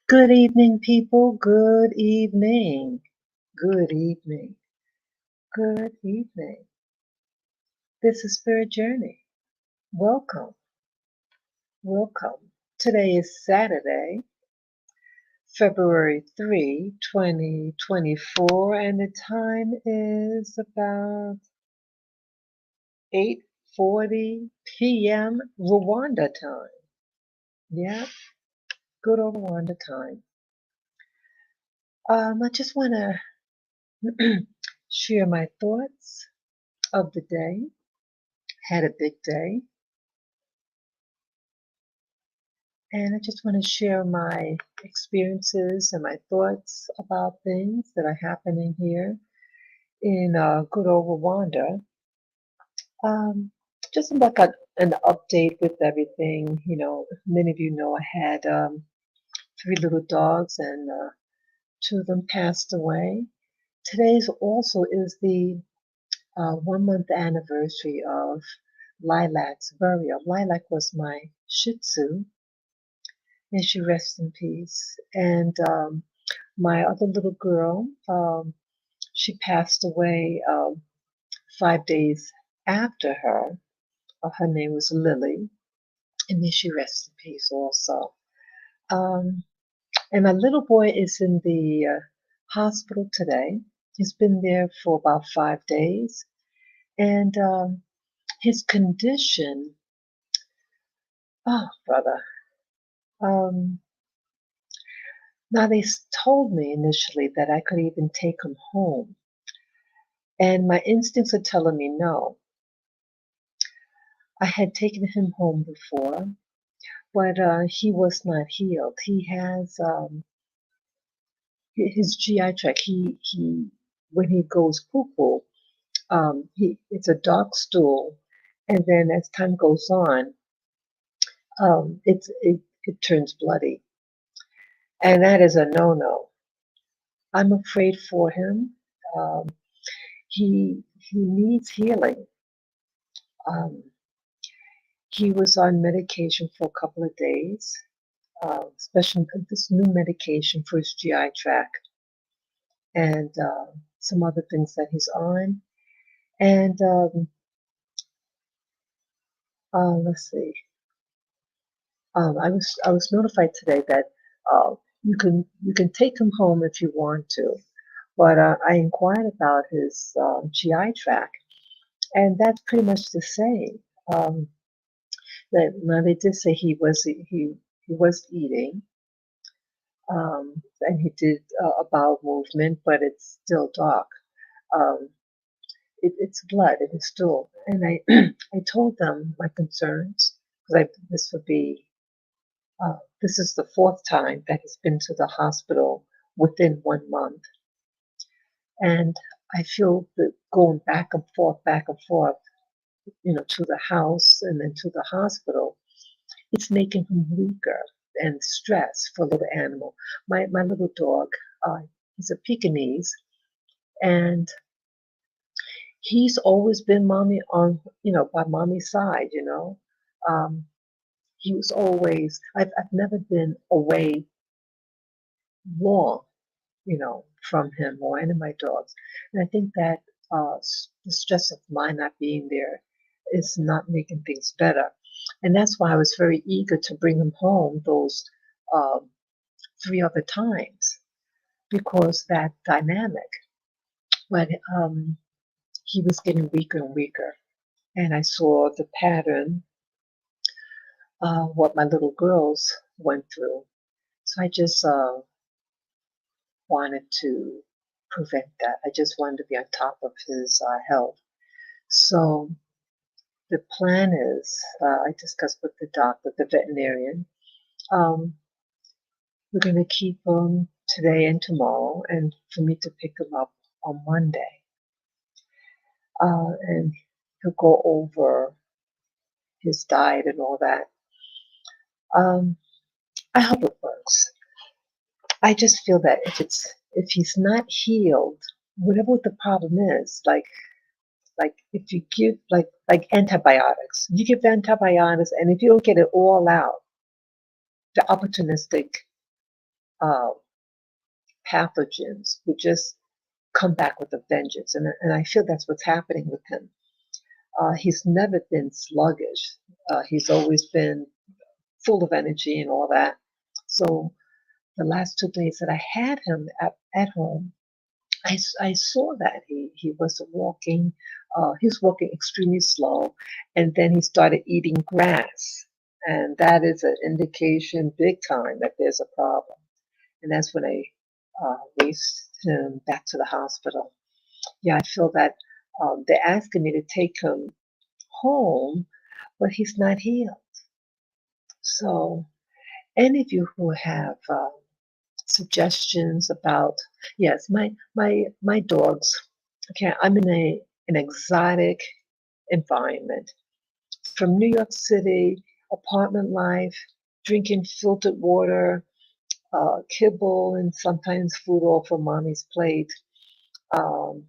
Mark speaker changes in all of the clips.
Speaker 1: Good evening, people. Good evening. Good evening. Good evening. This is Spirit Journey. Welcome. Welcome. Today is Saturday, February 3, 2024, and the time is about 8:40 p.m. Rwanda time. Yeah, good old Rwanda time. I just want to share my thoughts of the day. Had a big day. And I just want to share my experiences and my thoughts about things that are happening here in good old Rwanda. Um, just like an update with everything. Many of you know I had three little dogs, and two of them passed away. Today's also is the 1 month anniversary of Lilac's burial. Lilac was my Shih Tzu. May she rest in peace. And my other little girl, she passed away 5 days after her. Her name was Lily, and may she rest in peace also. Um, and my little boy is in the hospital today. He's been there for about 5 days, and his condition, oh, brother. Um, Now, told me initially that I could even take him home, and my instincts are telling me no. I had taken him home before, but he was not healed. He has his GI tract. He when he goes poo poo, he it's a dark stool, and then as time goes on, it turns bloody, and that is a no no. I'm afraid for him. Um, he needs healing. Um, he was on medication for a couple of days, especially this new medication for his GI tract and some other things that he's on. And let's see, I was notified today that you can take him home if you want to, but I inquired about his GI tract, and that's pretty much the same. Um, now they did say he was eating, and he did a bowel movement, but it's still dark. Um, it's blood, it is stool, and I I told them my concerns because this is the fourth time that he's been to the hospital within 1 month, and I feel that going back and forth, to the house and then to the hospital, it's making him weaker and stressed for a little animal. My little dog, uh, he's a Pekingese, and he's always been mommy on, by mommy's side. Um, he was always, I've never been away long, from him or any of my dogs. And I think that the stress of my not being there is not making things better. And that's why I was very eager to bring him home those um, three other times because that dynamic. But he was getting weaker and weaker. And I saw the pattern, what my little girls went through. So I just wanted to prevent that. I just wanted to be on top of his health. So the plan is, I discussed with the doctor, the veterinarian. Um, we're going to keep him today and tomorrow, and for me to pick him up on Monday. And he'll go over his diet and all that. Um, I hope it works. I just feel that if he's not healed, whatever the problem is, like if you give like antibiotics, you give antibiotics, and if you don't get it all out, the opportunistic uh, pathogens would just come back with a vengeance. And I feel that's what's happening with him. He's never been sluggish. He's always been full of energy and all that. So the last 2 days that I had him at home, I saw that he wasn't walking. He was walking extremely slow, and then he started eating grass, and that is an indication, big time, that there's a problem. And that's when I raced him back to the hospital. Yeah, I feel that they're asking me to take him home, but he's not healed. So, any of you who have suggestions about, yes, my dogs. Okay, I'm in an exotic environment from New York City, apartment life, drinking filtered water, kibble, and sometimes food off of mommy's plate. Um,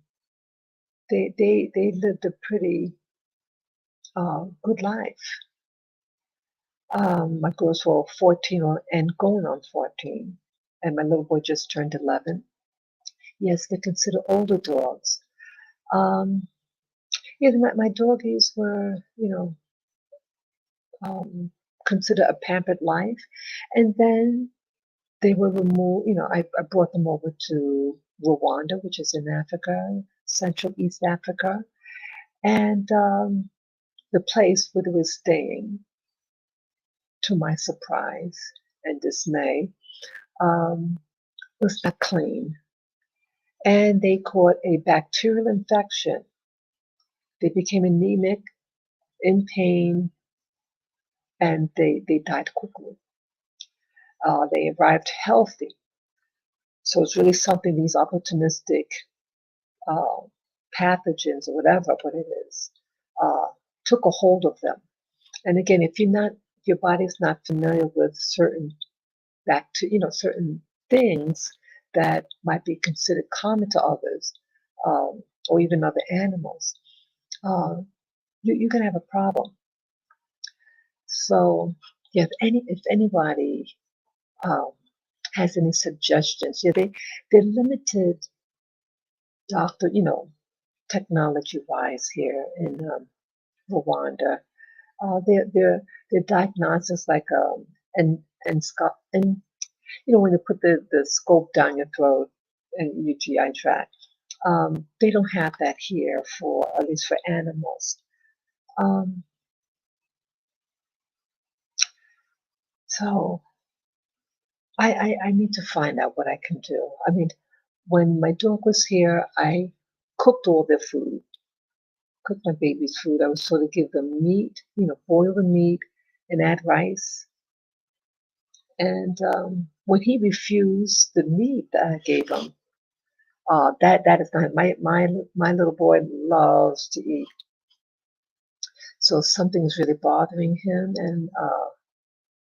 Speaker 1: they lived a pretty good life. My girls were 14 and going on 14, and my little boy just turned 11. Yes, they're considered older dogs. Um, yeah, my doggies were, um, considered a pampered life. And then they were removed, I brought them over to Rwanda, which is in Africa, Central East Africa. And the place where they were staying, to my surprise and dismay, um, was not clean. And they caught a bacterial infection. They became anemic, in pain, and they died quickly. They arrived healthy. So it's really something, these opportunistic uh, pathogens or whatever, what it is, uh, took a hold of them. And again, if your body's not familiar with certain certain things that might be considered common to others, or even other animals, uh, you're gonna have a problem. So, yeah, if anybody um, has any suggestions, yeah, they're limited, doctor, technology wise here in Rwanda. Their diagnosis like and when they put the scope down your throat and your GI tract, they don't have that here, for at least for animals. Um, so I need to find out what I can do. I mean, when my dog was here, I cooked all their food, cooked my baby's food. I was sort of give them meat, boil the meat and add rice. And when he refused the meat that I gave him, that is not my little boy loves to eat. So something's really bothering him, and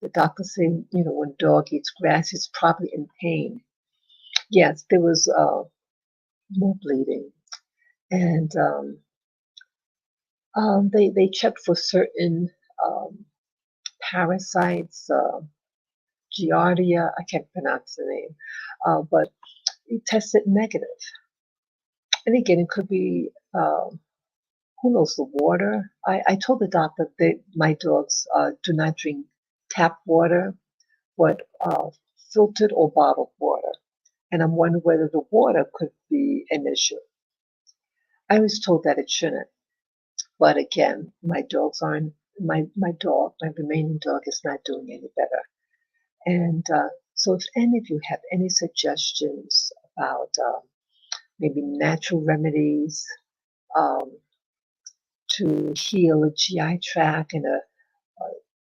Speaker 1: the doctor saying, when dog eats grass, he's probably in pain. Yes, there was more bleeding, and they checked for certain um, parasites, Giardia. I can't pronounce the name, but it tested negative. And again, it could be, who knows, the water. I told the doctor that my dogs do not drink tap water, but filtered or bottled water. And I'm wondering whether the water could be an issue. I was told that it shouldn't. But again, my dogs aren't, my remaining dog is not doing any better. And so if any of you have any suggestions about maybe natural remedies, um, to heal a GI tract and a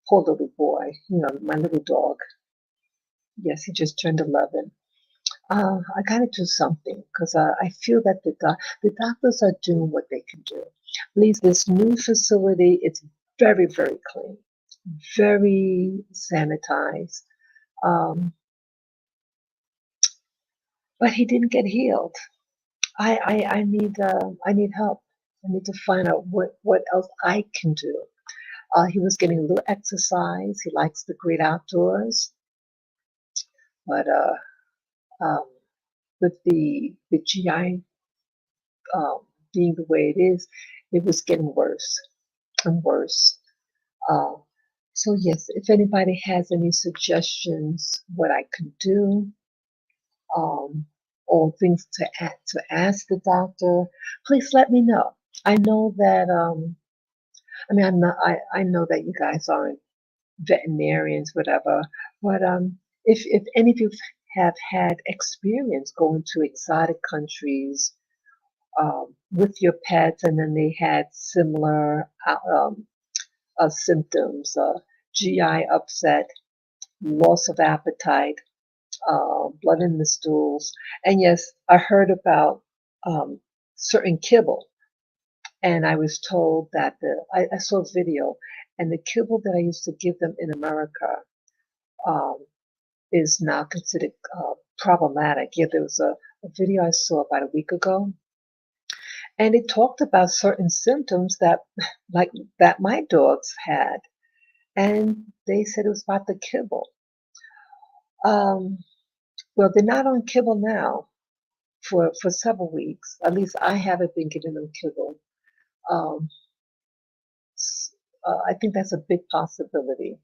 Speaker 1: poor little boy, my little dog. Yes, he just turned 11. I got to do something, because I feel that the doctors are doing what they can do. At least this new facility, it's very, very clean, very sanitized. Um, but he didn't get healed. I need help. I need to find out what else I can do. He was getting a little exercise. He likes the great outdoors, but um, with the GI um, being the way it is, it was getting worse and worse. Uh, so yes, if anybody has any suggestions what I could do, um, or things to ask the doctor, please let me know. I know that I mean I know that you guys aren't veterinarians, whatever, but if any of you have had experience going to exotic countries with your pets, and then they had similar symptoms, GI upset, loss of appetite, blood in the stools. And yes, I heard about um, certain kibble, and I was told that I saw a video, and the kibble that I used to give them in America um, is now considered problematic. Yeah, there was a video I saw about a week ago, and it talked about certain symptoms that, like, that my dogs had, and they said it was about the kibble. Um, well, they're not on kibble now for several weeks. At least I haven't been giving them kibble. Um, I think that's a big possibility.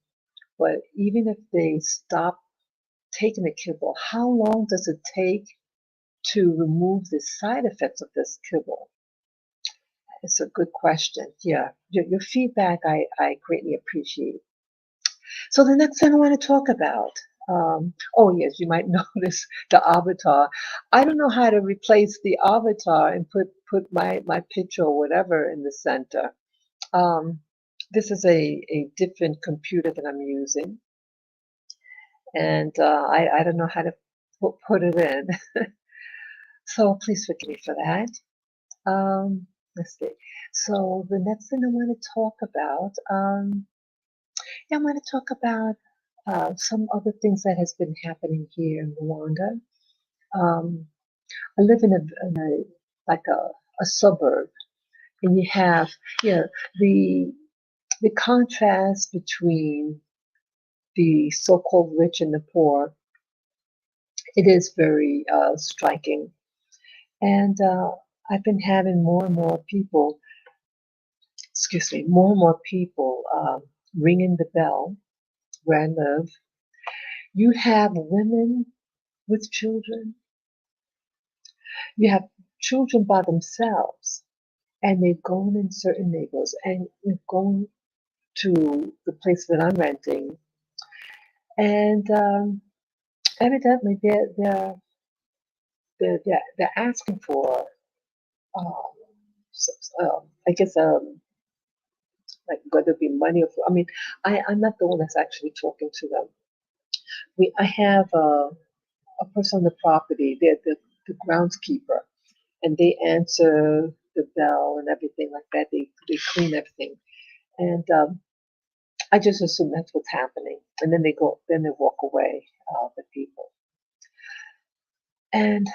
Speaker 1: But even if they stop taking the kibble, how long does it take to remove the side effects of this kibble? It's a good question. Yeah, your feedback I greatly appreciate. So the next thing I want to talk about, oh yes, you might notice the avatar. I don't know how to replace the avatar and put my picture or whatever in the center. Um, this is a different computer that I'm using, and I don't know how to put it in. So please forgive me for that. Let's see. So the next thing I want to talk about, yeah, I want to talk about some other things that has been happening here in Rwanda. Um, I live in a like a suburb, and you have, you know, the the contrast between the so-called rich and the poor. It is very striking, and I've been having more and more people, excuse me, more and more people ringing the bell where I live. You have women with children. You have children by themselves, and they're going in certain neighborhoods, and you're going to the place that I'm renting, and evidently they're asking for, um, I guess, like whether it be money or, I mean, I'm not the one that's actually talking to them. I have a person on the property, they're the groundskeeper, and they answer the bell and everything like that. They clean everything, and I just assume that's what's happening. And then they walk away, the people. And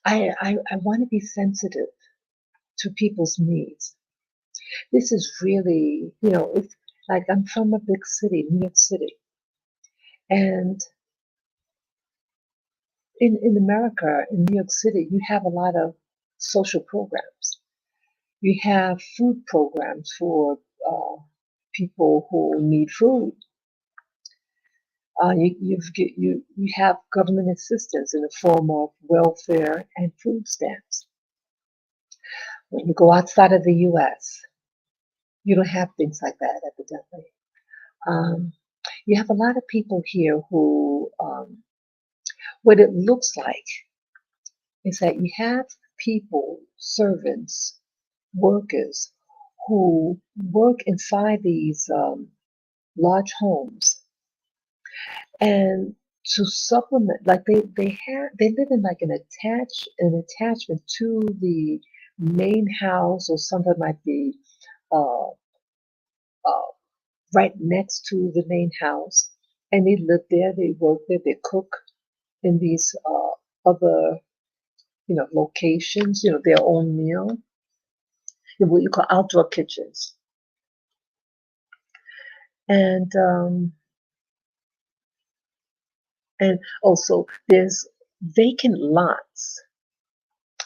Speaker 1: I want to be sensitive to people's needs. This is really, it's like I'm from a big city, New York City, and in America, in New York City, you have a lot of social programs. You have food programs for people who need food. You have government assistance in the form of welfare and food stamps. When you go outside of the U.S., you don't have things like that, evidently. Um, you have a lot of people here who, what it looks like is that you have people, servants, workers, who work inside these large homes, and to supplement, like they live in like an attachment to the main house, or something might be uh, uh, right next to the main house, and they live there, they work there, they cook in these other, locations, their own meal, what you call outdoor kitchens. And And also, there's vacant lots,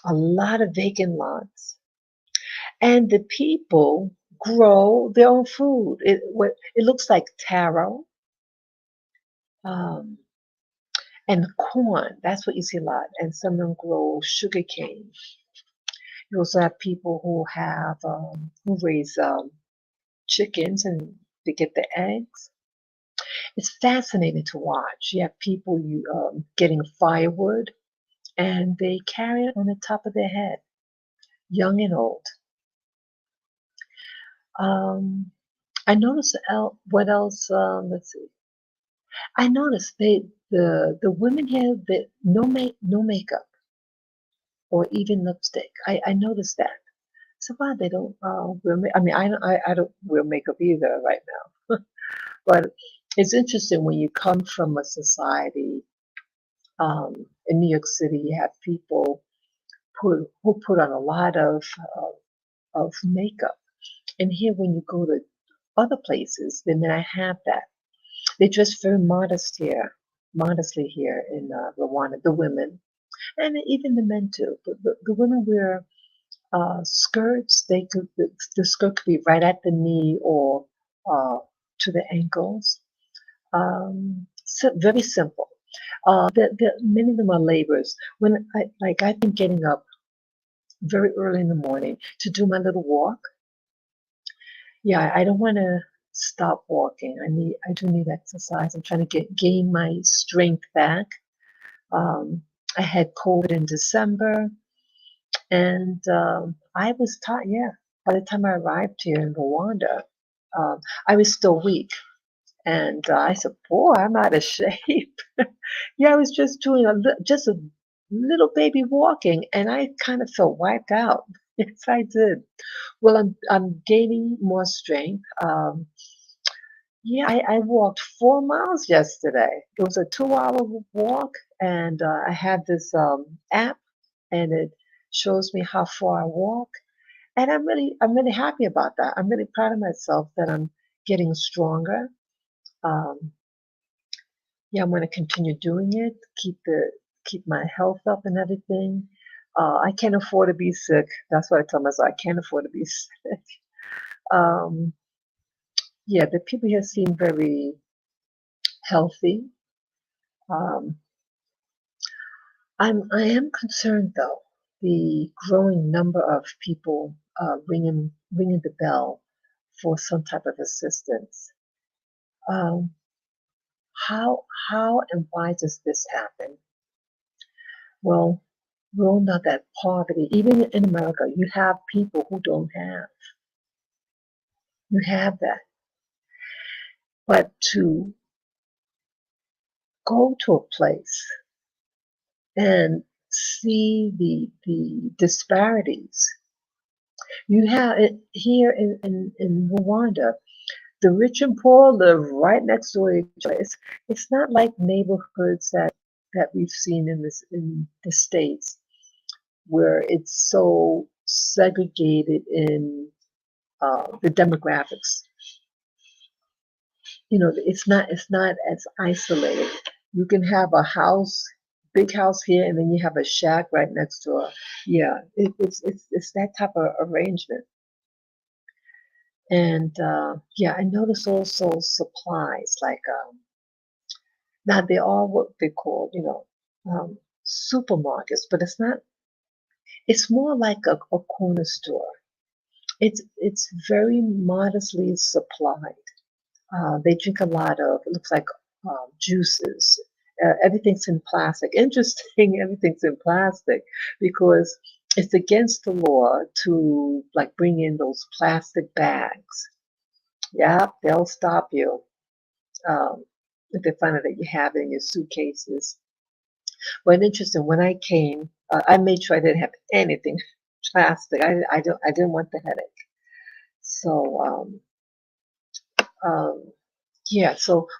Speaker 1: a lot of vacant lots, and the people grow their own food. It looks like taro um, and corn. That's what you see a lot. And some of them grow sugar cane. You also have people who raise chickens and they get the eggs. It's fascinating to watch. You have people getting firewood and they carry it on the top of their head, young and old. Um, I noticed what else? Let's see. I noticed the women here that no makeup or even lipstick. I noticed that. So why they don't I mean I don't wear makeup either right now. But it's interesting when you come from a society in New York City, you have people who put on a lot of makeup. And here, when you go to other places, they may not have that. They dress very modestly here in Rwanda, the women, and even the men too. But the women wear skirts. The skirt could be right at the knee or to the ankles. Very simple. Many of them are laborers. I've been getting up very early in the morning to do my little walk. Yeah, I don't want to stop walking. I do need exercise. I'm trying to gain my strength back. Um, I had COVID in December, and I was taught. Yeah, by the time I arrived here in Rwanda, I was still weak, and I said, "Boy, I'm out of shape." Yeah, I was just doing just a little baby walking, and I kind of felt wiped out. Yes, I did. Well, I'm gaining more strength. Yeah, I walked 4 miles yesterday. It was a 2 hour walk, and I had this app, and it shows me how far I walk, and I'm really happy about that. I'm really proud of myself that I'm getting stronger. Um, yeah, I'm going to continue doing it. Keep my health up and everything. I can't afford to be sick. That's what I tell myself. I can't afford to be sick. Um, yeah, the people here seem very healthy. Um, I am concerned though, the growing number of people ringing the bell for some type of assistance. Um, how and why does this happen? Well, we all know that poverty, even in America, you have people who don't have. You have that. But to go to a place and see the disparities, you have it here in Rwanda. The rich and poor live right next door to each other. It's not like neighborhoods that we've seen in the States where it's so segregated in the demographics. You know, it's not as isolated. You can have a house, big house here, and then you have a shack right next door. Yeah, it's that type of arrangement. And yeah, I notice also supplies like now they are what they call, supermarkets, but it's not. It's more like a corner store. It's very modestly supplied. They drink a lot of, it looks like juices. Everything's in plastic. Interesting, everything's in plastic because it's against the law to like bring in those plastic bags. Yeah, they'll stop you if they find out that you have it in your suitcases. But interesting, when I came, I made sure I didn't have anything plastic. I didn't want the headache. So um, yeah,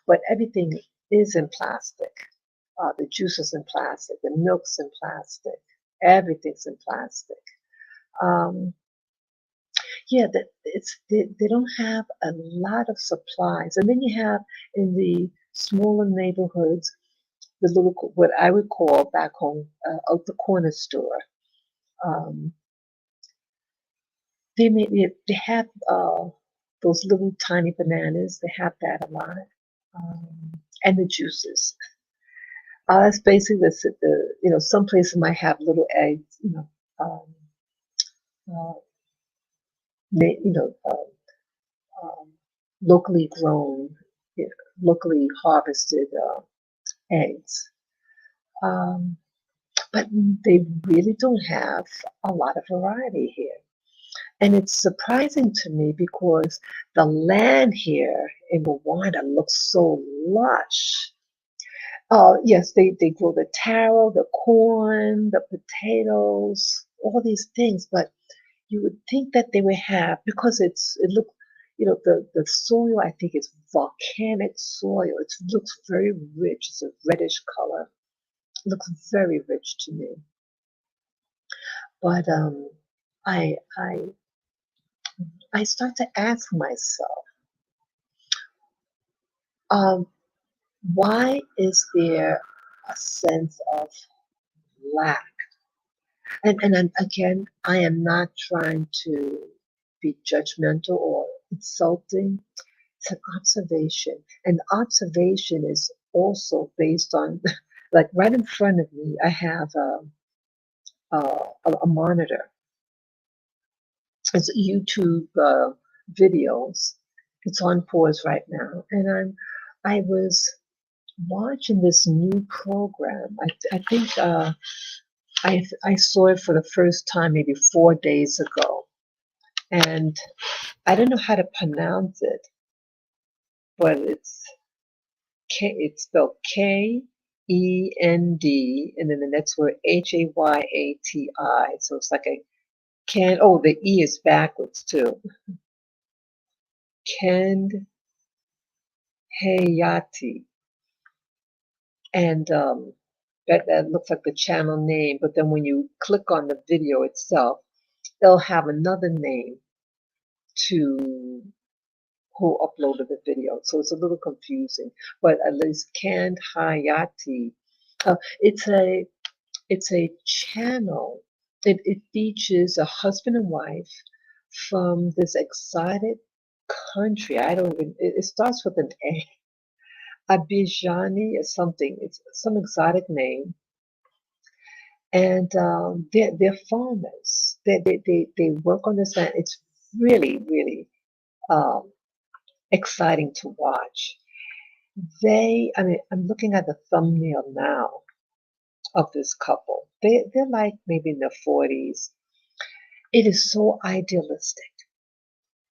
Speaker 1: but everything is in plastic. The juice is in plastic, the milk's in plastic, everything's in plastic. Um, yeah, they don't have a lot of supplies. And then you have in the smaller neighborhoods, the little, what I would call back home, out the corner store. Um, they have those little tiny bananas. They have that a lot, and the juices. That's basically some places might have little eggs, um, uh, ma- you know, um, locally grown, you locally harvested eggs. Um, but they really don't have a lot of variety here. And it's surprising to me because the land here in Rwanda looks so lush. Yes, they grow the taro, the corn, the potatoes, all these things, but you would think that they would have, because it looks, the soil, I think, is volcanic soil. It looks very rich. It's a reddish color. It looks very rich to me. But I I I start to ask myself, um, why is there a sense of lack? And again, I am not trying to be judgmental or insulting. It's an observation. And observation is also based on, like right in front of me, I have a monitor. It's YouTube videos. It's on pause right now. And I was watching this new program. I think I saw it for the first time maybe 4 days ago. And I don't know how to pronounce it, but it's spelled KEND, and then the next word HAYATI. So it's like a can. Oh, the E is backwards too. Kend Hayati, and that looks like the channel name. But then when you click on the video itself, they'll have another name to who uploaded the video. So it's a little confusing. But at least Canned Hayati, it's a channel. It features a husband and wife from this exotic country. I don't even. It starts with an A. Abijani or something. It's some exotic name, and they're farmers. They work on this land. It's really really um, exciting to watch. I mean, I'm looking at the thumbnail now of this couple. They're like maybe in their 40s. It is so idealistic.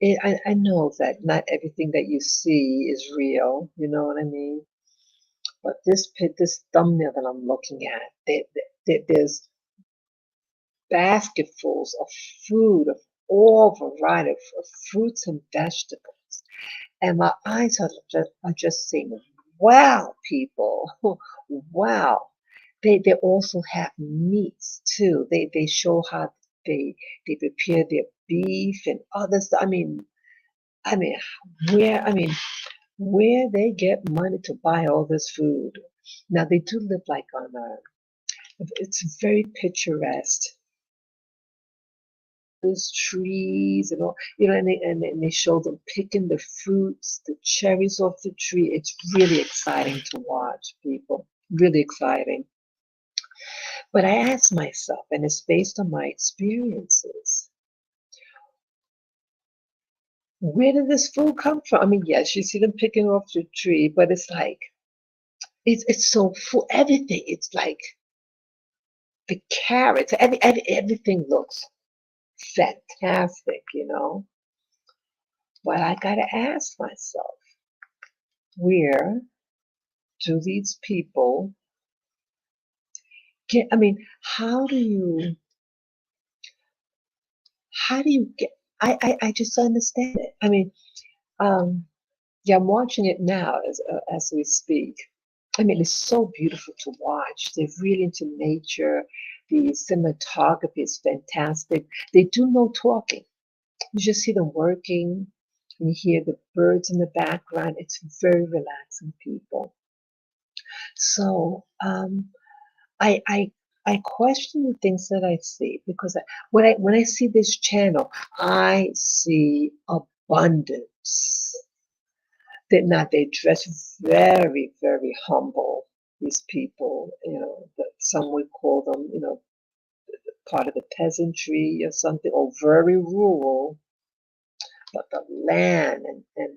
Speaker 1: I know that not everything that you see is real, you know what I mean? But this thumbnail that I'm looking at, there's basketfuls of food of all variety of fruits and vegetables, and my eyes are just saying, "Wow, people, wow!" They also have meats too. They show how they prepare their beef and other stuff. I mean, where I mean, where they get money to buy all this food. Now they do live like on a. It's very picturesque. Those trees and all, and they show them picking the fruits, the cherries off the tree. It's really exciting to watch, people. Really exciting. But I asked myself, and it's based on my experiences, where did this food come from? I mean, yes, you see them picking off the tree, but it's like it's so full. Everything. It's like the carrots. Everything looks fantastic. But I gotta ask myself, where do these people get? I mean, how do you get? I just don't understand it. I mean, um, yeah, I'm watching it now as we speak. I mean, it's so beautiful to watch. They're really into nature. The cinematography is fantastic. They do no talking. You just see them working. And you hear the birds in the background. It's very relaxing, people. So I I I question the things that I see because when I see this channel, I see abundance. They dress very, very humble. These people, that some would call them, part of the peasantry or something, or very rural, but the land and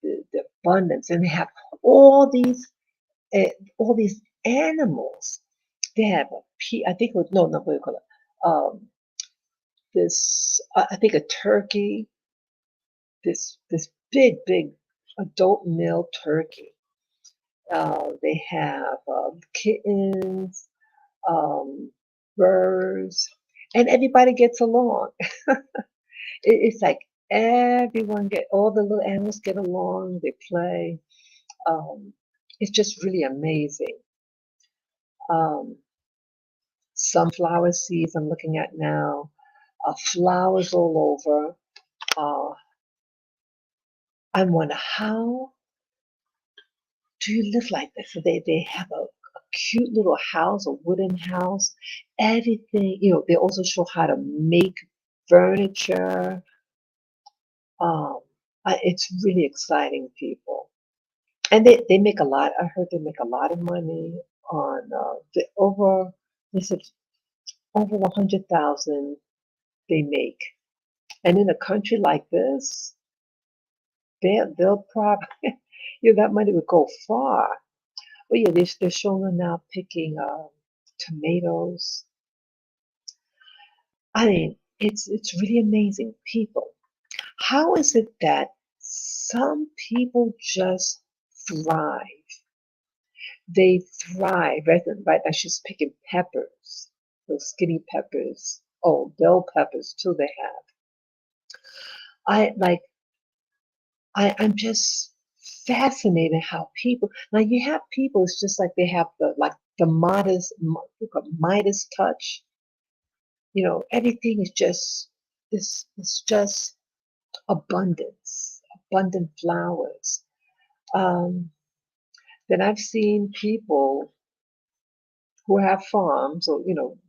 Speaker 1: the abundance, and they have all these uh, all these animals. They have I think it was, no, not what do you call it? This I think a turkey, this big adult male turkey. They have kittens, um, birds, and everybody gets along. It's like everyone get all the little animals get along. They play. Um, it's just really amazing. Um, Sunflower seeds I'm looking at now. Flowers all over. Uh, I wonder how do you live like this? So they have a cute little house, a wooden house, everything. They also show how to make furniture. Um, it's really exciting, people, and they make a lot. I heard they make a lot of money on the over. They said over 100,000 they make, and in a country like this, they'll probably that money would go far. But yeah, they're showing them now picking tomatoes. I mean, it's really amazing. People, how is it that some people just thrive? They thrive, right? Now she's picking peppers, those skinny peppers. Oh, bell peppers too. They have. I like. I'm just fascinated how people now you have people. It's just like they have the Midas touch. Everything is just it's just abundance, abundant flowers. Um, then I've seen people who have farms or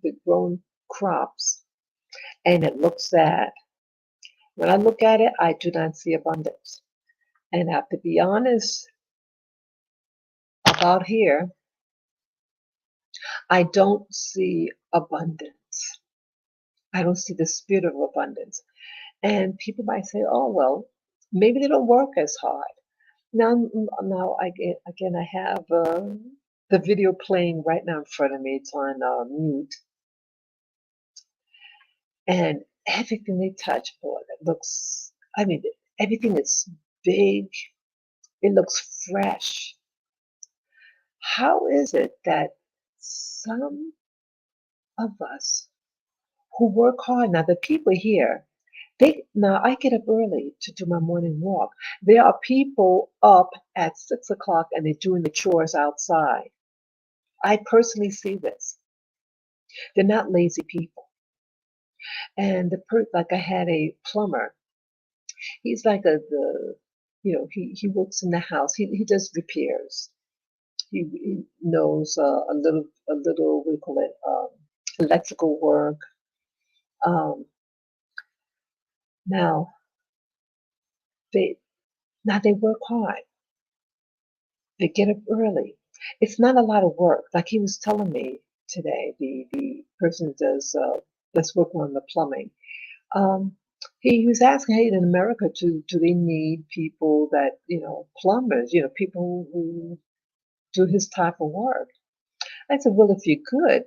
Speaker 1: they've grown crops, and it looks sad. When I look at it, I do not see abundance. And I have to be honest about here, I don't see abundance. I don't see the spirit of abundance. And people might say, "Oh well, maybe they don't work as hard." Now, again, I have the video playing right now in front of me. It's on mute, and everything they touch, boy, that looks. I mean, everything is big. It looks fresh. How is it that some of us who work hard now, the people here, now I get up early to do my morning walk. There are people up at 6 o'clock and they're doing the chores outside. I personally see this. They're not lazy people. And like I had a plumber. He's like he works in the house. He does repairs. He knows a little what do you call it, electrical work. Um, now they now they work hard. They get up early. It's not a lot of work. Like he was telling me today, the person that that's working on the plumbing. Um, he was asking, hey, in America, do they need people that plumbers, people who do his type of work? I said, well, if you're good,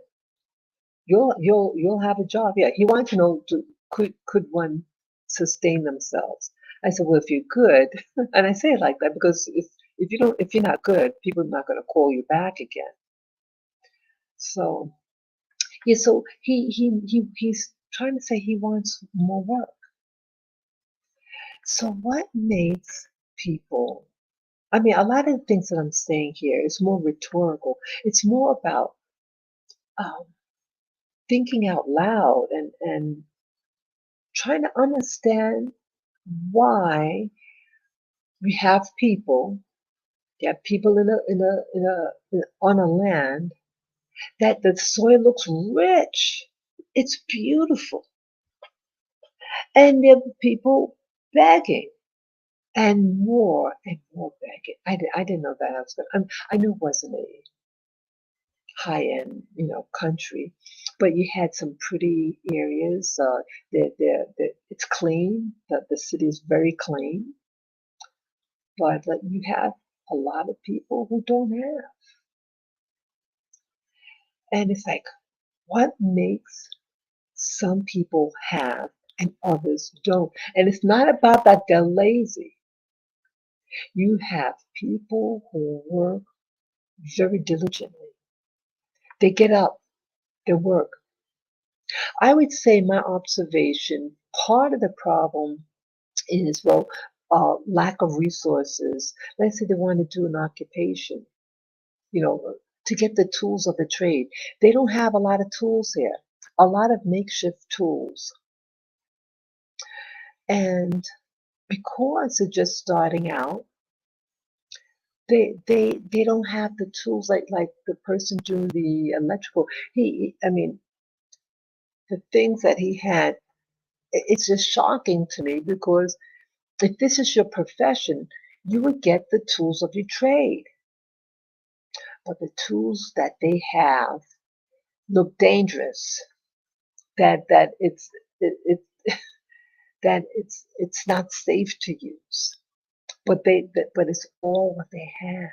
Speaker 1: you'll have a job. Yeah, he wanted to know, could one sustain themselves? I said, well, if you're good, and I say it like that because if you're not good, people are not going to call you back again. So yeah, so he's trying to say he wants more work. So what makes people? I mean, a lot of the things that I'm saying here is more rhetorical. It's more about um, thinking out loud and trying to understand why we have people You have people on a land that the soil looks rich. It's beautiful. And there are people begging and more begging. I didn't know that I was going I knew it wasn't a high-end, country, but you had some pretty areas. It's clean. The city is very clean, but like, you have a lot of people who don't have. And it's like, what makes some people have and others don't? And it's not about that they're lazy. You have people who work very diligently. They get up, they work. I would say my observation, part of the problem is, well, lack of resources. Let's say they want to do an occupation, you know, to get the tools of the trade. They don't have a lot of tools here, a lot of makeshift tools. And because they're just starting out, they don't have the tools like the person doing the electrical. I mean, the things that he had, it's just shocking to me because if this is your profession, you would get the tools of your trade. But the tools that they have look dangerous. That it that it's not safe to use. But it's all what they have.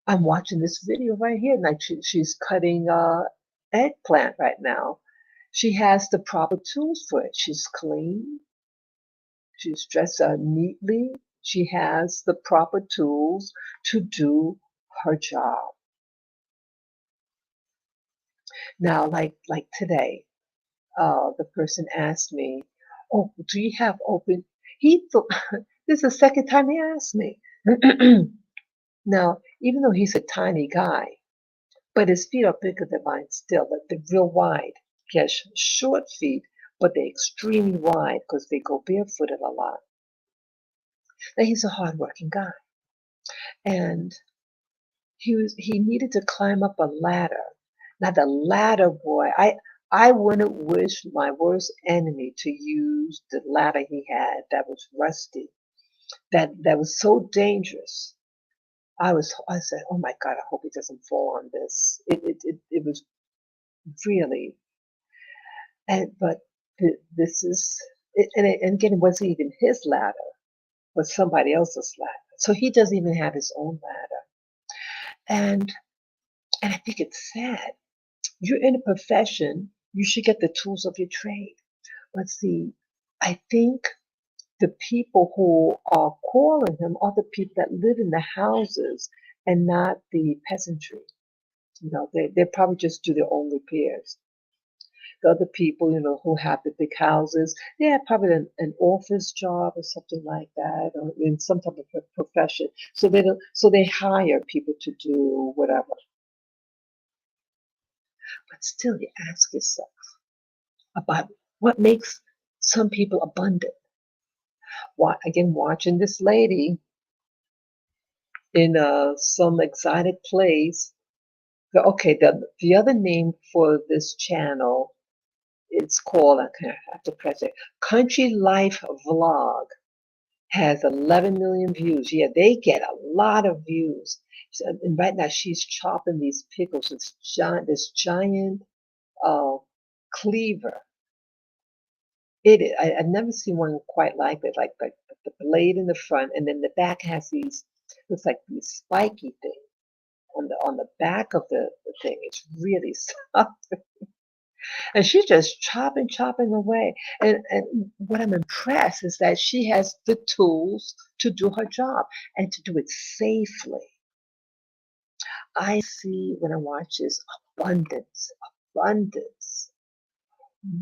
Speaker 1: I'm watching this video right here. Like she's cutting eggplant right now. She has the proper tools for it. She's clean. She's dressed neatly. She has the proper tools to do her job. Now, like today, the person asked me, "Oh, do you have open?" He thought this is the second time he asked me. Now, even though he's a tiny guy, but his feet are bigger than mine still, but they're real wide. He has short feet, but they're extremely wide because they go barefooted a lot. Now, he's a hardworking guy, and he needed to climb up a ladder. Now, the ladder, boy, I wouldn't wish my worst enemy to use the ladder he had that was rusty, that was so dangerous. I said, oh my God, I hope he doesn't fall on this. It was really, but this is, and again, it wasn't even his ladder, but somebody else's ladder. So he doesn't even have his own ladder. And I think it's sad. You're in a profession, you should get the tools of your trade. But see, I think the people who are calling him are the people that live in the houses and not the peasantry. They probably just do their own repairs. The other people, who have the big houses, they have probably an office job or something like that, or in some type of profession. So they don't, so they hire people to do whatever. But still, you ask yourself about what makes some people abundant. Again, watching this lady in some exotic place. Okay, the other name for this channel, it's called, I have to press it, Country Life Vlog, has 11 million views. Yeah, they get a lot of views. And right now she's chopping these pickles, this giant uh, cleaver. I've never seen one quite like it, like the blade in the front, and then the back has looks like these spiky things on the back of the thing. It's really something. And she's just chopping away. And what I'm impressed is that she has the tools to do her job and to do it safely. I see when I watch this abundance.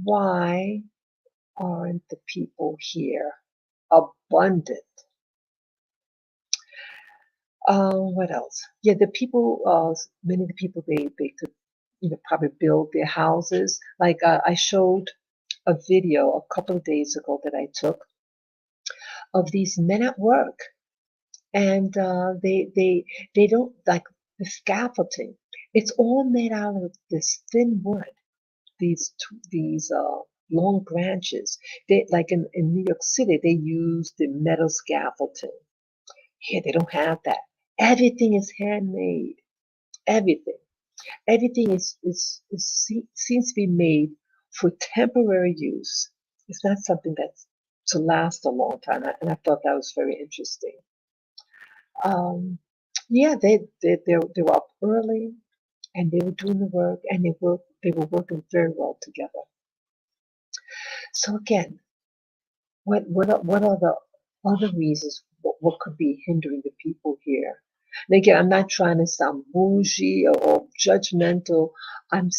Speaker 1: Why aren't the people here abundant? What else? Yeah, the people, many of the people, they could, probably build their houses. Like I showed a video a couple of days ago that I took of these men at work. and they don't like the scaffolding. It's all made out of this thin wood. These long branches. They like in New York City they use the metal scaffolding. Here they don't have that. Everything is handmade. Everything. Everything seems to be made for temporary use. It's not something that's to last a long time. And I thought that was very interesting. Um, yeah, they were up early and they were doing the work and they were working very well together. So again, what are the other reasons? What could be hindering the people here? And again, I'm not trying to sound bougie or judgmental. I'm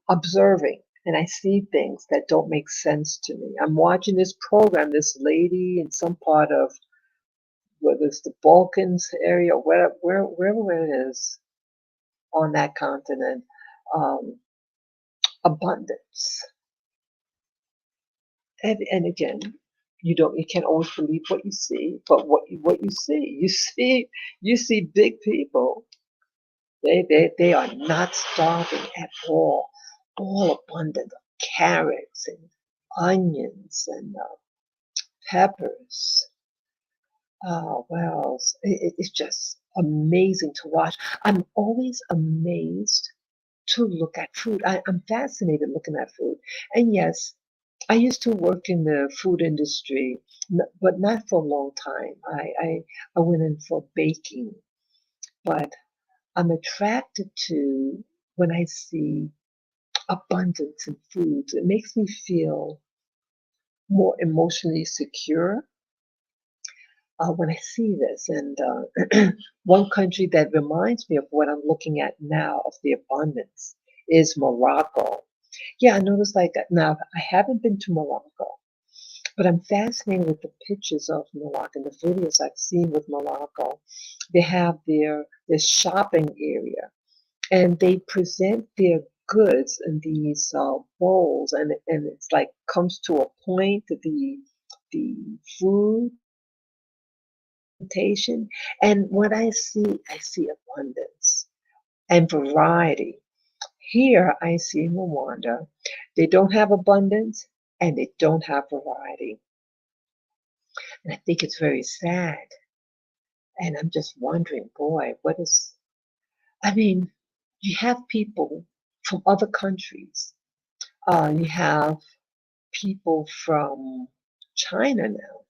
Speaker 1: observing, and I see things that don't make sense to me. I'm watching this program. This lady in some part of whether it's the Balkans area, wherever it is on that continent, um, abundance. And again, you can't always believe what you see, but what you see big people. They are not starving at all abundant carrots and onions and peppers. Well, it's just amazing to watch. I'm always amazed to look at food. I'm fascinated looking at food. And yes, I used to work in the food industry, but not for a long time. I went in for baking, but I'm attracted to when I see abundance in foods. It makes me feel more emotionally secure when I see this. And one country that reminds me of what I'm looking at now of the abundance is Morocco. Yeah, I noticed like now I haven't been to Morocco, but I'm fascinated with the pictures of Morocco and the videos I've seen with Morocco. They have their shopping area and they present their goods in these bowls and it's like comes to a point that the food presentation and what I see abundance and variety. Here I see in Rwanda, they don't have abundance and they don't have variety. And I think it's very sad. And I'm just wondering, boy, what is, I mean, you have people from other countries. You have people from China now.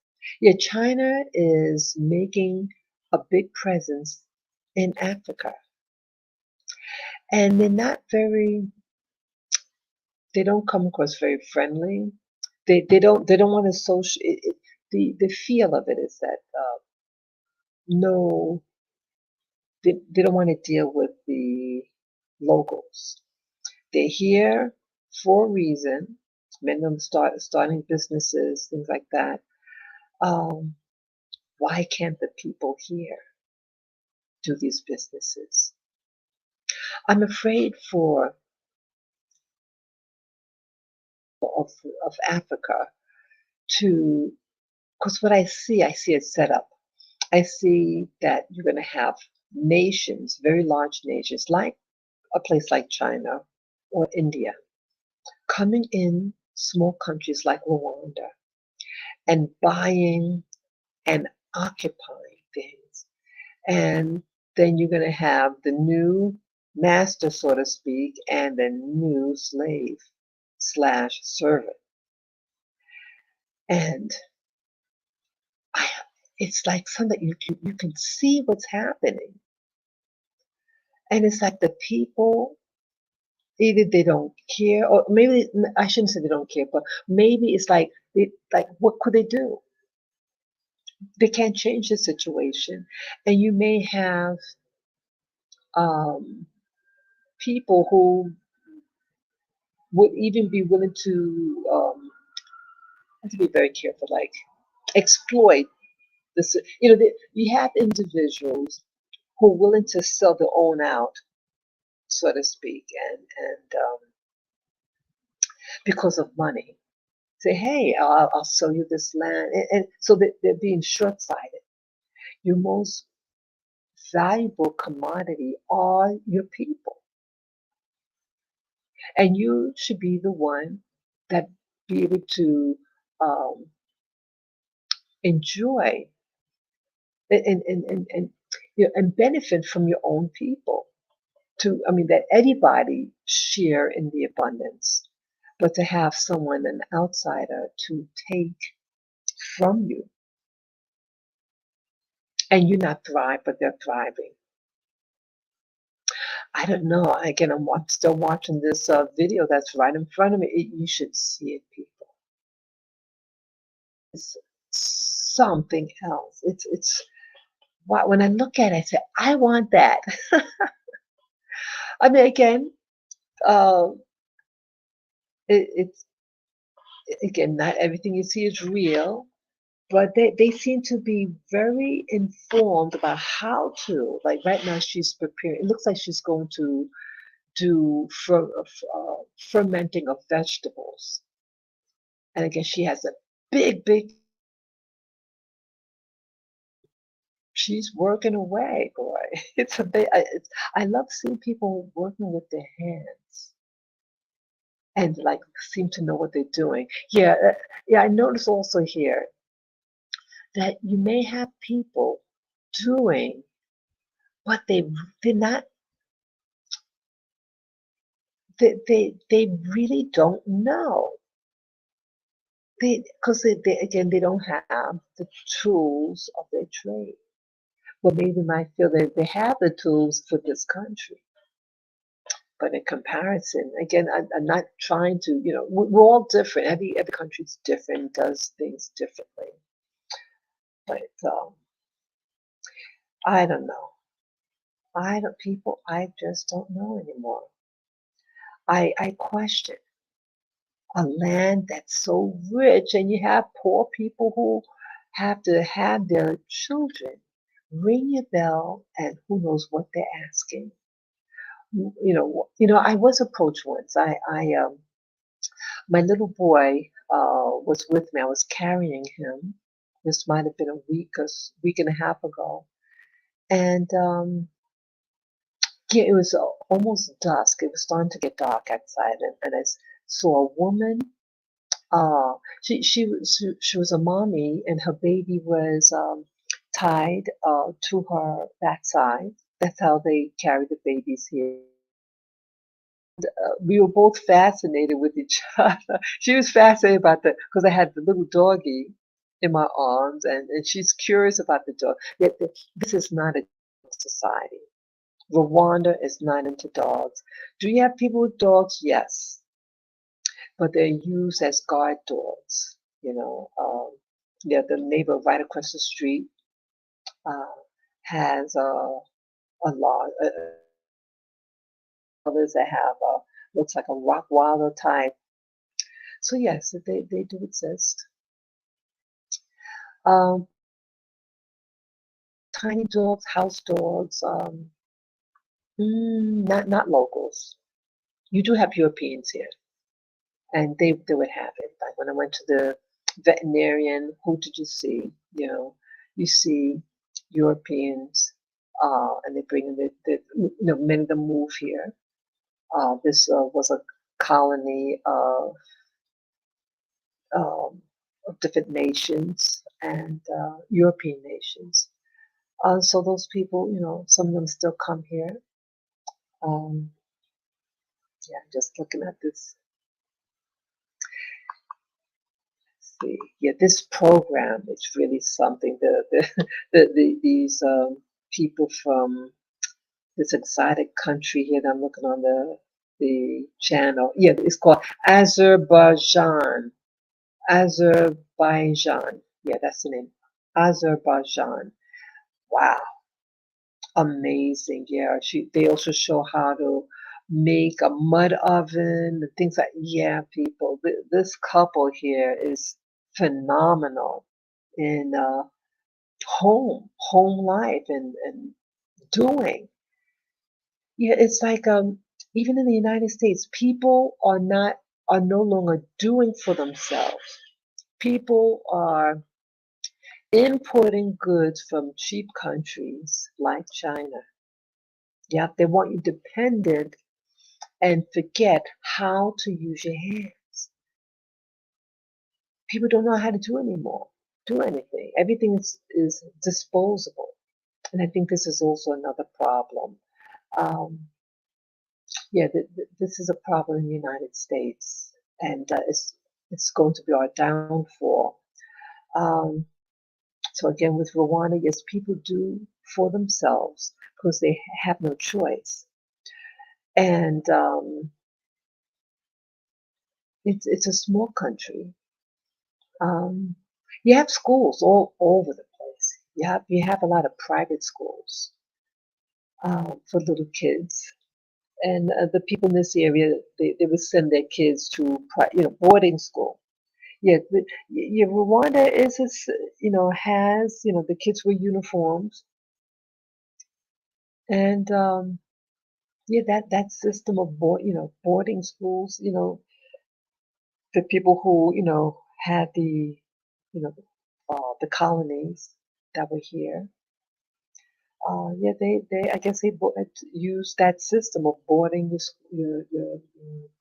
Speaker 1: Yeah, China is making a big presence in Africa. And they're not very, they don't come across very friendly. They don't want to social, the feel of it is that no, they don't want to deal with the locals. They're here for a reason. Many of them starting businesses, things like that. Um, why can't the people here do these businesses? I'm afraid for of of Africa to because what I see it set up. I see that you're going to have nations, very large nations, like a place like China or India, coming in small countries like Rwanda and buying and occupying things. And then you're going to have the new master, so to speak, and the new slave slash servant. And I, it's like something you can see what's happening. And it's like the people, either they don't care, or maybe I shouldn't say they don't care, but maybe it's like, like what could they do? They can't change the situation. And you may have um, people who would even be willing to have to be very careful, like exploit this. You have individuals who are willing to sell their own out, so to speak, and because of money, say, hey, I'll sell you this land, and so that they're being short-sighted. Your most valuable commodity are your people. And you should be the one that be able to um, enjoy and you know, and benefit from your own people. I mean, that anybody share in the abundance, but to have someone, an outsider, to take from you, and you not thrive, but they're thriving. I don't know. Again, I'm still watching this video that's right in front of me. You should see it, people. It's something else. It's when I look at it, I say, I want that. I mean, again, uh, it's again, not everything you see is real, but they seem to be very informed about how to. Like right now, she's preparing. It looks like she's going to do fermenting of vegetables, and again, she has a big. She's working away, boy. It's a bit. I love seeing people working with their hands and like seem to know what they're doing. Yeah, yeah. I notice also here that you may have people doing, but they're not. They really don't know. They again they don't have the tools of their trade. Well, maybe might feel that they have the tools for this country. But in comparison, again, I'm not trying to, you know, we're all different. Every country's different, does things differently. But I don't know. I just don't know anymore. I question a land that's so rich, and you have poor people who have to have their children ring your bell, and who knows what they're asking. I was approached once. My little boy was with me. I was carrying him. This might have been week and a half ago, and yeah, it was almost dusk. It was starting to get dark outside, and saw a woman. She was a mommy, and her baby was tied to her backside. That's how they carry the babies here. We were both fascinated with each other. She was fascinated about because I had the little doggy in my arms, and she's curious about the dog. Yet this is not a society. Rwanda is not into dogs. Do you have people with dogs? Yes, but they're used as guard dogs. Yeah, the neighbor right across the street uh, has a lot. Others that have looks like a Rottweiler type. So yes, they do exist. Um, Tiny dogs, house dogs, not locals. You do have Europeans here, and they would have it. Like when I went to the veterinarian, who did you see? You see Europeans, and they bring in many of them move here. This was a colony um, of different nations and European nations. So those people, some of them still come here. Um, yeah, just looking at this. See, yeah, this program is really something. These people from this exotic country here that I'm looking on the channel. Yeah, it's called Azerbaijan. Azerbaijan. Yeah, that's the name. Azerbaijan. Wow, amazing. Yeah, they also show how to make a mud oven and things like. Yeah, people. This couple here is phenomenal in home life and doing. Yeah, it's like even in the United States, people are no longer doing for themselves. People are importing goods from cheap countries like China. Yep, they want you dependent and forget how to use your hands. People don't know how to do anything. Everything is disposable. And I think this is also another problem. Um, yeah, this is a problem in the United States, and it's going to be our downfall. Um, so again, with Rwanda, yes, people do for themselves because they have no choice, and it's a small country. Um, you have schools all over the place. You have a lot of private schools for little kids, and the people in this area they would send their kids to boarding school. Yeah, yeah, Rwanda has the kids wear uniforms, and yeah, that system of boarding schools, the people who had the colonies that were here. Yeah, they I guess used that system of boarding your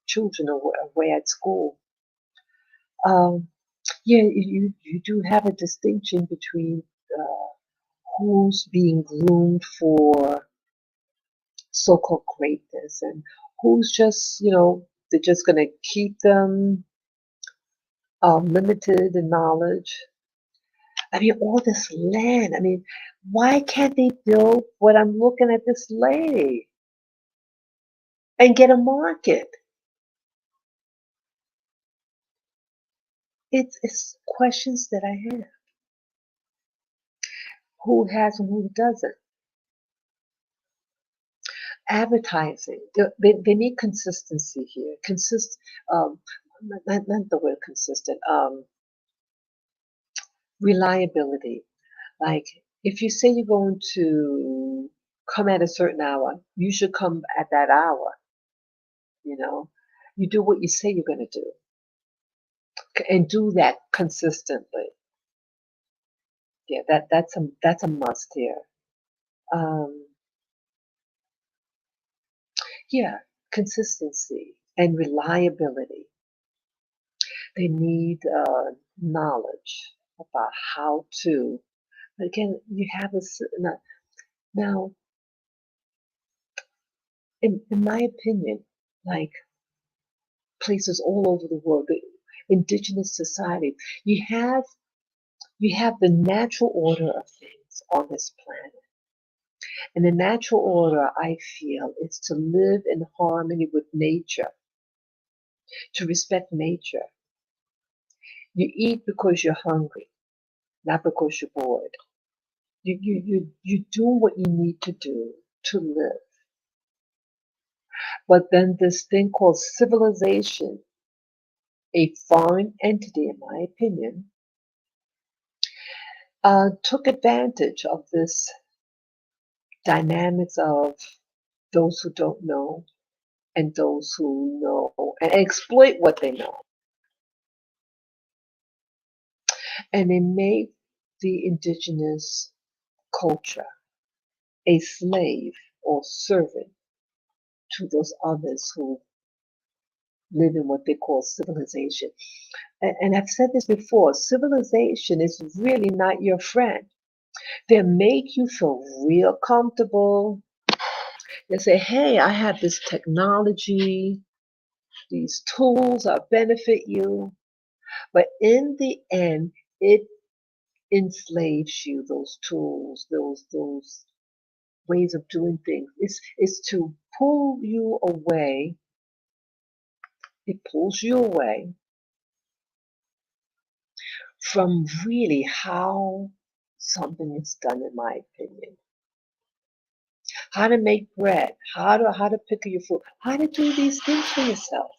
Speaker 1: children away at school. Um, yeah, you do have a distinction between uh, who's being groomed for so-called greatness and who's just they're just going to keep them limited in knowledge. I mean, all this land. I mean, why can't they build what I'm looking at this lady and get a market? It's questions that I have. Who has and who doesn't? Advertising. They need consistency here. Um, not the word consistent. Reliability. Like if you say you're going to come at a certain hour, you should come at that hour. You know, you do what you say you're going to do, and do that consistently. Yeah, that's a must here. Um, yeah, consistency and reliability. They need knowledge about how to. Again, you have now. In my opinion, like places all over the world, the indigenous society, you have the natural order of things on this planet. And the natural order, I feel, is to live in harmony with nature, to respect nature. You eat because you're hungry, not because you're bored. You do what you need to do to live. But then this thing called civilization, a foreign entity, in my opinion, took advantage of this dynamics of those who don't know and those who know and exploit what they know. And they made the indigenous culture a slave or servant to those others who live in what they call civilization. And I've said this before, civilization is really not your friend. They make you feel real comfortable. They say, hey, I have this technology, these tools that benefit you. But in the end, it enslaves you, those tools, those ways of doing things. It's to pull you away. It pulls you away from really how something is done, in my opinion. How to make bread, how to pick your food, how to do these things for yourself.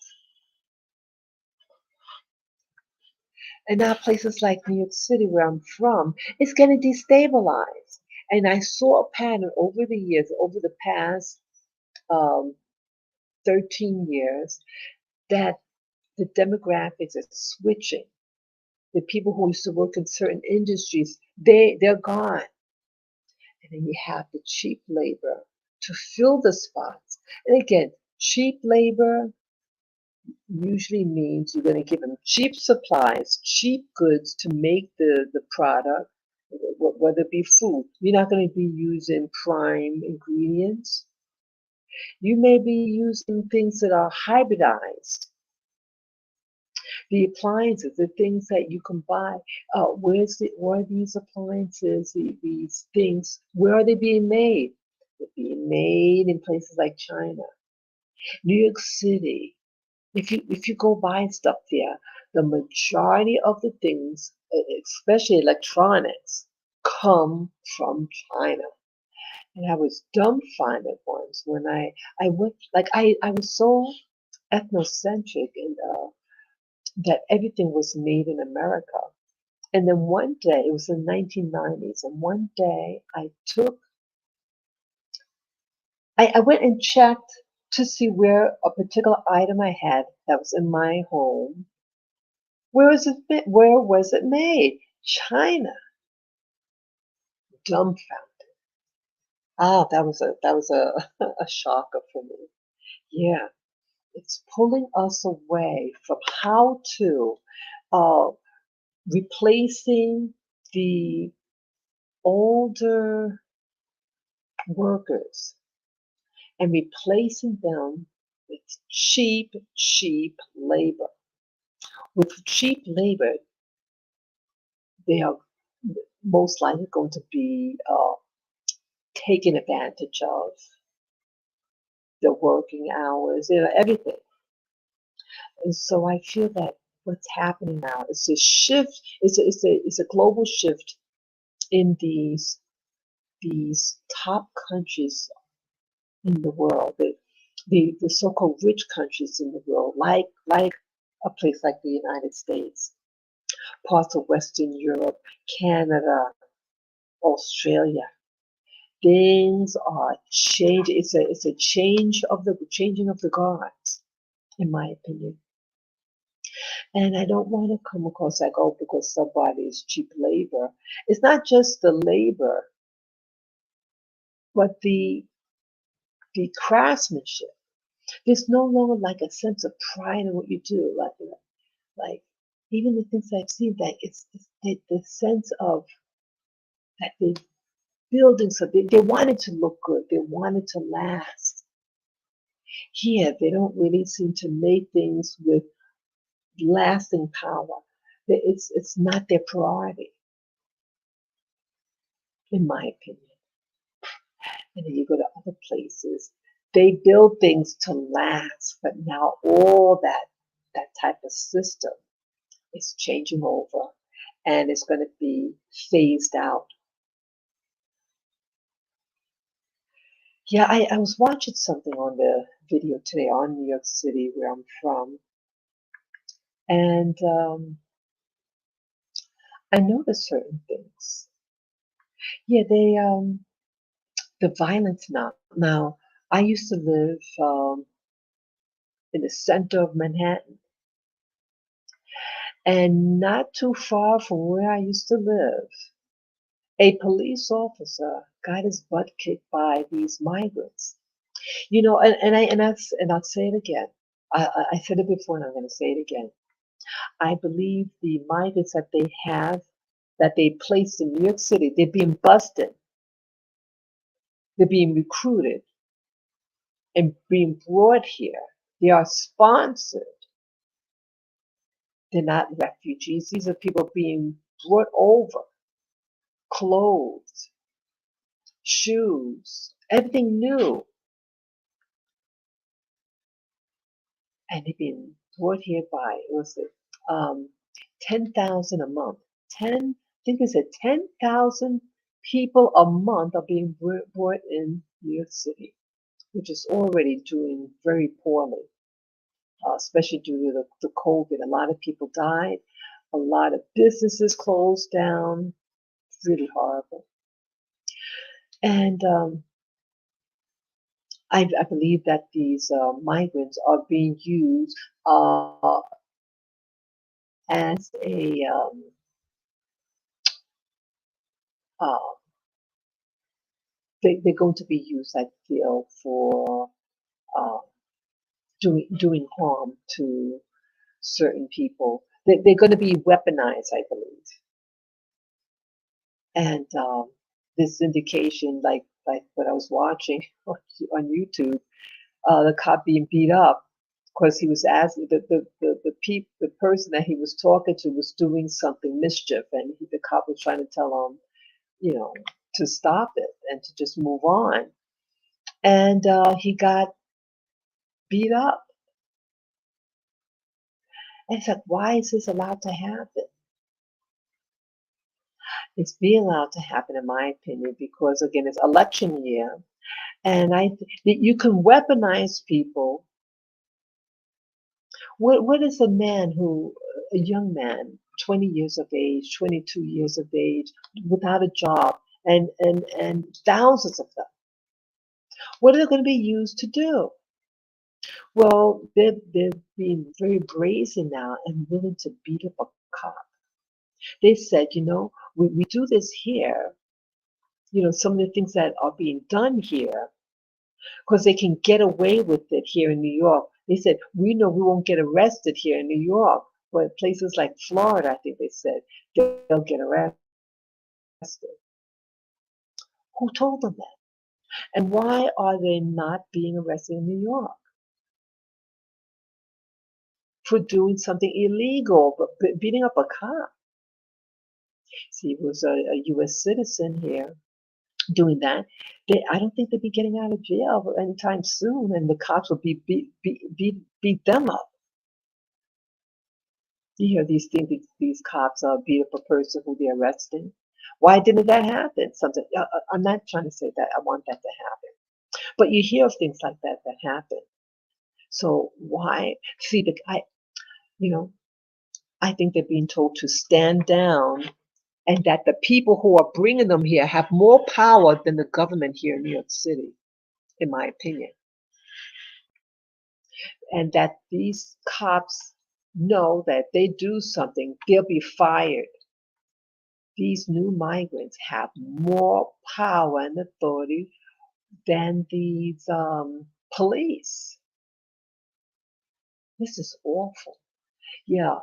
Speaker 1: And now places like New York City, where I'm from, it's getting destabilized. And I saw a pattern over the years, over the past um, 13 years, that the demographics are switching. The people who used to work in certain industries, they're gone. And then you have the cheap labor to fill the spots. And again, cheap labor usually means you're going to give them cheap supplies, cheap goods to make the product, whether it be food. You're not going to be using prime ingredients. You may be using things that are hybridized. The appliances, the things that you can buy. Where are these appliances, these things, where are they being made? They're being made in places like China, New York City. If you go buy stuff there, the majority of the things, especially electronics, come from China. And I was dumbfounded once when I went, like I was so ethnocentric and that everything was made in America. And then one day, it was the 1990s, and one day I went and checked to see where a particular item I had that was in my home, where was it made? China. Dumbfounded. Ah, that was a a shocker for me. Yeah, it's pulling us away from how to uh, replacing the older workers and replacing them with cheap labor. With cheap labor, they are most likely going to be taken advantage of, the working hours, everything. And so I feel that what's happening now is a shift. It's a global shift in these top countries in the world, the so-called rich countries in the world, like a place like the United States, parts of Western Europe, Canada, Australia. Things are changing. It's a changing of the guards, in my opinion. And I don't want to come across like, oh, because somebody is cheap labor. It's not just the labor, but the craftsmanship. There's no longer like a sense of pride in what you do. Like even the things I've seen, that it's the sense of that they building something. They want it to look good. They want it to last. Here, they don't really seem to make things with lasting power. It's not their priority, in my opinion. And then you go to other places, they build things to last, but now all that type of system is changing over, and it's going to be phased out. Yeah, I was watching something on the video today on New York City, where I'm from, and I noticed certain things. Yeah, the violence now. Now, I used to live in the center of Manhattan, and not too far from where I used to live, a police officer got his butt kicked by these migrants. And I'll say it again. I said it before, and I'm going to say it again. I believe the migrants that they placed in New York City, they're being busted, they're being recruited, and being brought here. They are sponsored. They're not refugees. These are people being brought over, clothes, shoes, everything new, and they've been brought here by, was it 10,000 a month? I think they said 10,000 people a month are being brought in New York City, which is already doing very poorly, especially due to the COVID. A lot of people died. A lot of businesses closed down. It's really horrible. And I believe that these migrants are being used as a uh, they're going to be used, I feel, for uh, doing harm to certain people. They're going to be weaponized, I believe. And this indication, like what I was watching on YouTube, the cop being beat up because he was asking the person that he was talking to was doing something mischief, and the cop was trying to tell him, you know, to stop it and to just move on. And he got beat up. And it's like, why is this allowed to happen? It's being allowed to happen, in my opinion, because again, it's election year, and you can weaponize people. What is a man a young man, 20 years of age, 22 years of age, without a job, and thousands of them? What are they going to be used to do? Well, they're being very brazen now and willing to beat up a cop. They said, we do this here, some of the things that are being done here, because they can get away with it here in New York. They said, we know we won't get arrested here in New York, but places like Florida, I think they said, they'll get arrested. Who told them that? And why are they not being arrested in New York for doing something illegal, but beating up a cop? See, it was a U.S. citizen here doing that. I don't think they'd be getting out of jail anytime soon, and the cops will beat them up. You hear these things, these cops beat up a person who they're arresting. Why didn't that happen? Something. I'm not trying to say that I want that to happen, but you hear of things like that happen. So why? See, you know, I think they're being told to stand down, and that the people who are bringing them here have more power than the government here in New York City, in my opinion, and that these cops know that if they do something, they'll be fired. These new migrants have more power and authority than these police. This is awful. Yeah,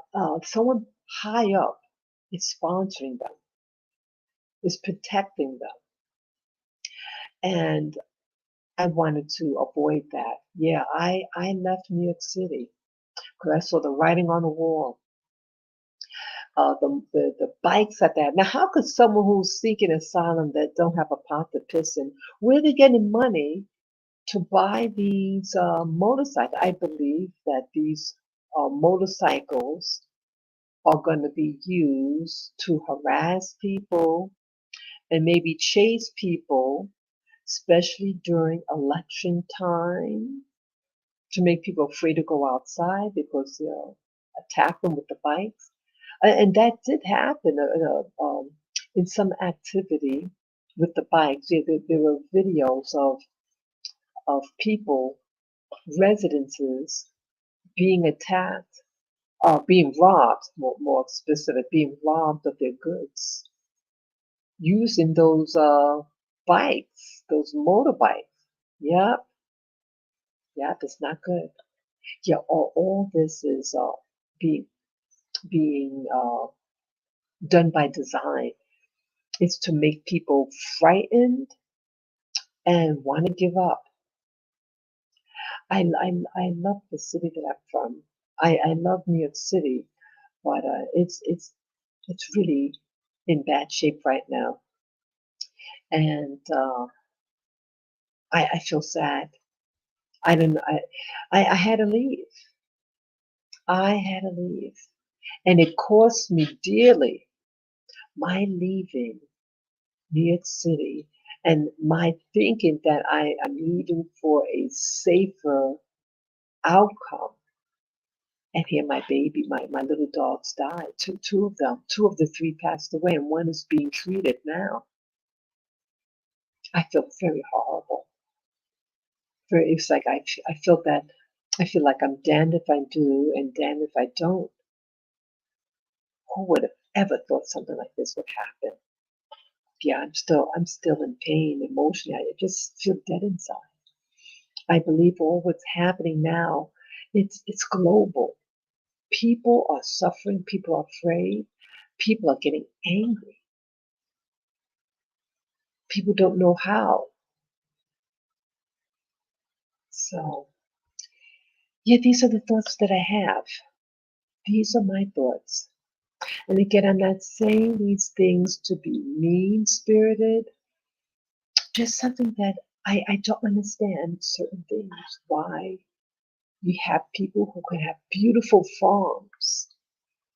Speaker 1: someone high up is sponsoring them, is protecting them. And I wanted to avoid that. Yeah, I left New York City because I saw the writing on the wall. The bikes that they have. Now, how could someone who's seeking asylum that don't have a pot to piss in, where are they getting money to buy these motorcycles? I believe that these motorcycles are going to be used to harass people and maybe chase people, especially during election time, to make people afraid to go outside because they'll attack them with the bikes. And that did happen in some activity with the bikes. There were videos of people, residences, being attacked, being robbed, more specific, being robbed of their goods using those bikes, those motorbikes. Yep, yep, it's not good. Yeah, all this is being done by design. It's to make people frightened and want to give up. I love the city that I'm from. I love New York City, but it's really in bad shape right now, and I feel sad. I don't. I had to leave. I had to leave, and it cost me dearly. My leaving New York City and my thinking that I am leaving for a safer outcome. And here my baby, my little dogs died. Two of them, two of the three passed away, and one is being treated now. I feel very horrible. It's like I feel that I feel like I'm damned if I do and damned if I don't. Who would have ever thought something like this would happen? Yeah, I'm still in pain emotionally. I just feel dead inside. I believe all what's happening now, it's global. People are suffering, people are afraid, people are getting angry. People don't know how. So, yeah, these are the thoughts that I have. These are my thoughts. And again, I'm not saying these things to be mean spirited, just something that I don't understand certain things. Why we have people who can have beautiful farms,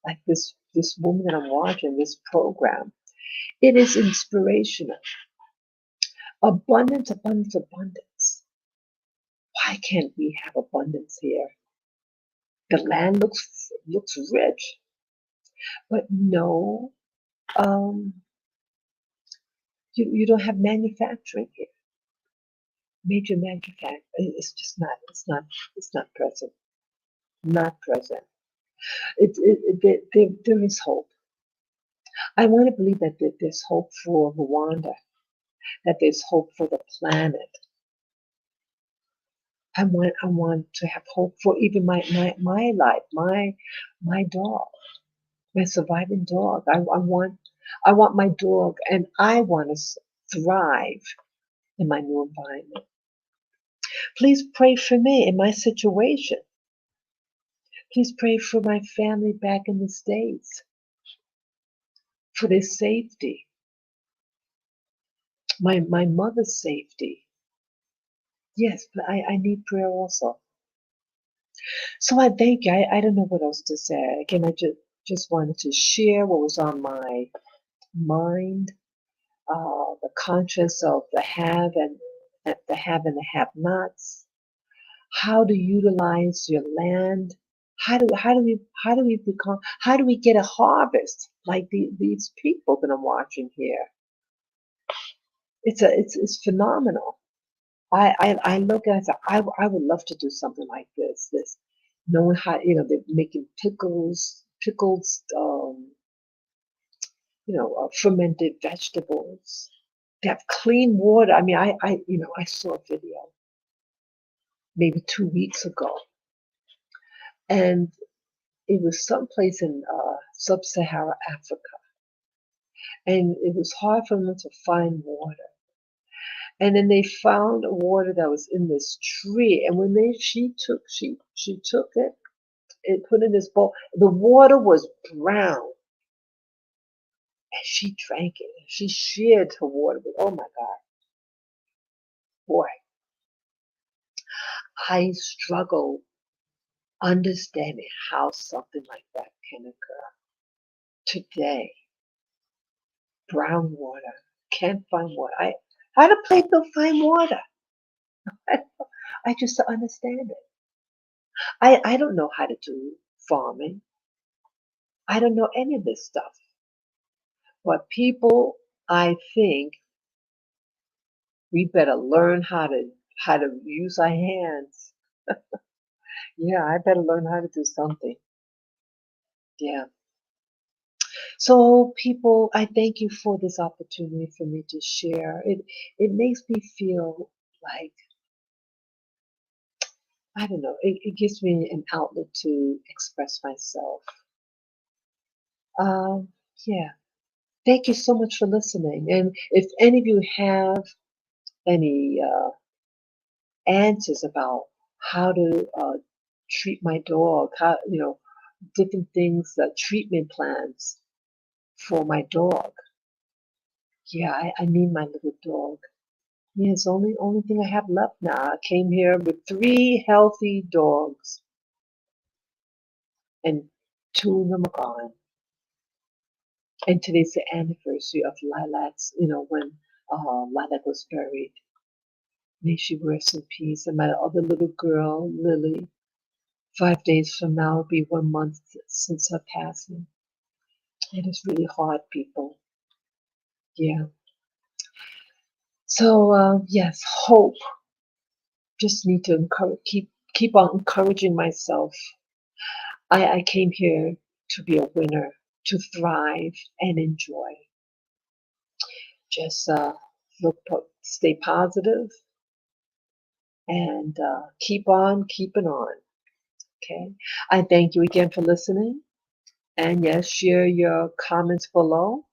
Speaker 1: like this woman that I'm watching, this program. It is inspirational. Abundance, abundance, abundance. Why can't we have abundance here? The land looks rich, but no, um, you don't have manufacturing here. Major manufacturing. It's just not. It's not present. Not present. There is hope. I want to believe that there's hope for Rwanda. That there's hope for the planet. I want to have hope for even my life, my dog, my surviving dog. I want my dog, and I want to thrive in my new environment. Please pray for me in my situation. Please pray for my family back in the States, for their safety, my mother's safety. Yes, but I need prayer also. So I thank you. I don't know what else to say. Again, I just wanted to share what was on my mind, the conscience of the have and the have-nots, how to utilize your land, how do we get a harvest like these people that I'm watching here? It's phenomenal. I look at it, I would love to do something like this, knowing how, they're making pickles, fermented vegetables. They have clean water. I mean, I saw a video maybe 2 weeks ago, and it was someplace in sub-Saharan Africa, and it was hard for them to find water. And then they found water that was in this tree, and when she took it and put it in this bowl, the water was brown, and she drank it. She shared her water with. Oh my God, boy, I struggle understanding how something like that can occur. Today, brown water, can't find water. How do people find water? I, I just don't understand it. I don't know how to do farming. I don't know any of this stuff. But people, I think we better learn how to use our hands. Yeah, I better learn how to do something. Yeah. So people, I thank you for this opportunity for me to share. It makes me feel like, I don't know, it gives me an outlet to express myself. Um, yeah. Thank you so much for listening. And if any of you have any answers about how to treat my dog, how, different things, treatment plans for my dog. Yeah, I need my little dog. Yeah, it's the only thing I have left now. I came here with 3 healthy dogs, and 2 of them are gone. And today's the anniversary of Lilac's, when Lilac was buried. May she rest in peace. And my other little girl, Lily, 5 days from now will be 1 month since her passing. It is really hard, people. Yeah. So yes, hope. Just need to keep on encouraging myself. I came here to be a winner. to thrive and enjoy. Just stay positive and keep on keeping on. Okay. I thank you again for listening. And yes, share your comments below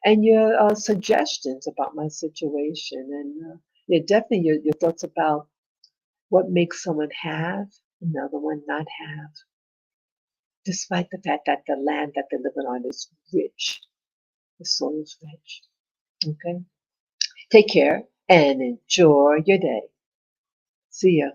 Speaker 1: and your suggestions about my situation. And yeah, definitely your thoughts about what makes someone have, another one not have, despite the fact that the land that they're living on is rich. The soil is rich. Okay. Take care and enjoy your day. See ya.